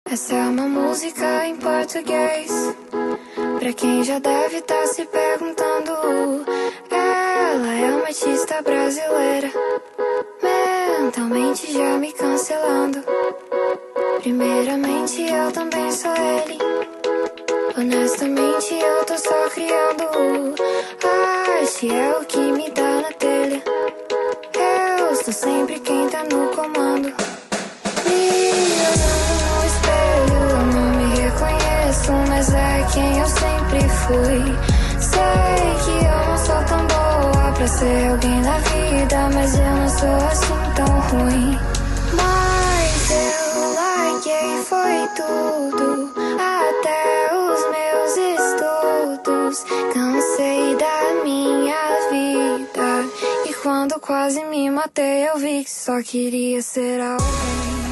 Essa é uma música em português, pra quem já deve estar se perguntando. Ela é uma artista brasileira, mentalmente já me cancelando. Primeiramente eu também sou ele, honestamente eu tô só criando. A arte é o que me dá na telha, eu sou sempre quem tá no comando. Mas é quem eu sempre fui. Sei que eu não sou tão boa pra ser alguém na vida, mas eu não sou assim tão ruim. Mas eu larguei foi tudo, até os meus estudos. Cansei da minha vida, e quando quase me matei eu vi que só queria ser alguém.